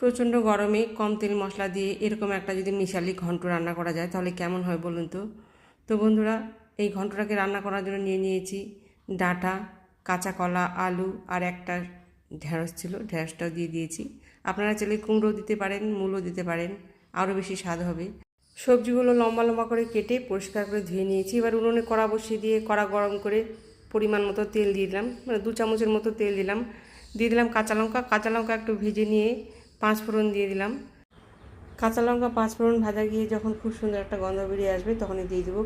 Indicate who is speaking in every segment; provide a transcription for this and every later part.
Speaker 1: প্রচণ্ড গরমে কম তেল মশলা দিয়ে এরকম একটা যদি মিশালি ঘন্ট রান্না করা যায় তাহলে কেমন হয় বলুন তো। তো বন্ধুরা, এই ঘন্টটাকে রান্না করার জন্য নিয়ে নিয়েছি ডাঁটা, কাঁচা কলা, আলু আর একটা ঢেঁড়স ছিল, ঢেঁড়সটাও দিয়ে দিয়েছি। আপনারা চাইলে কুমড়ো দিতে পারেন, মূলও দিতে পারেন, আরও বেশি স্বাদ হবে। সবজিগুলো লম্বা লম্বা করে কেটে পরিষ্কার করে ধুয়ে নিয়েছি। এবার উনুনে কড়া বসিয়ে দিয়ে কড়া গরম করে পরিমাণ মতো তেল দিয়ে দিলাম, মানে 2 চামচের মতো তেল দিলাম। দিয়ে দিলাম কাঁচা লঙ্কা একটু ভেজে নিয়ে 5 ফোড়ন দিয়ে দিলাম। কাঁচা লঙ্কা 5 ফোড়ন ভাজা গিয়ে যখন খুব সুন্দর একটা গন্ধ বেরিয়ে আসবে তখনই দিয়ে দেবো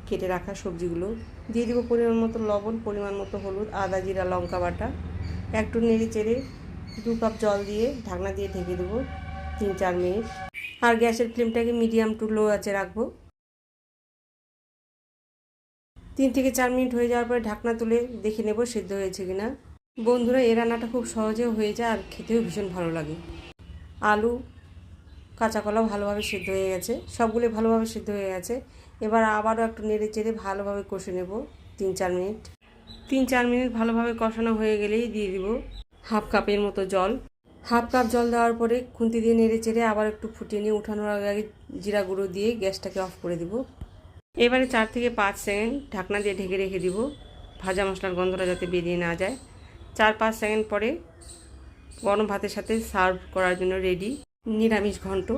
Speaker 1: কেটে রাখা সবজিগুলো। দিয়ে দেবো পরিমাণ মতো লবণ, পরিমাণ মতো হলুদ, আদা জিরা লঙ্কা বাটা। একটু নেড়ে চেড়ে 2 কাপ জল দিয়ে ঢাকনা দিয়ে ঢেকে দেবো 3-4 মিনিট। আর গ্যাসের ফ্লেমটাকে মিডিয়াম টু লো আঁচে রাখবো। 3 থেকে 4 মিনিট হয়ে যাওয়ার পরে ঢাকনা তুলে দেখে নেব সিদ্ধ হয়েছে কিনা। বন্ধুরা, এই রান্নাটা খুব সহজেও হয়ে যায় আর খেতেও ভীষণ ভালো লাগে। আলু, কাঁচা কলাও ভালোভাবে সিদ্ধ হয়ে গেছে, সবগুলো ভালোভাবে সিদ্ধ হয়ে গেছে। এবার আবারও একটু নেড়ে চেড়ে ভালোভাবে কষে নেব 3-4 মিনিট। 3-4 মিনিট ভালোভাবে কষানো হয়ে গেলেই দিয়ে দিব হাফ কাপের মতো জল। হাফ কাপ জল দেওয়ার পরে খুন্তি দিয়ে নেড়ে চেড়ে আবার একটু ফুটিয়ে নিয়ে উঠানোর আগে জিরা গুঁড়ো দিয়ে গ্যাসটাকে অফ করে দিব। এবারে 4 থেকে 5 সেকেন্ড ঢাকনা দিয়ে ঢেকে রেখে দিব, ভাজা মশলার গন্ধটা যাতে বেরিয়ে না যায়। 4-5 সেকেন্ড পরে গরম ভাতের সাথে সার্ভ করার জন্য রেডি নিরামিষ ঘন্ট।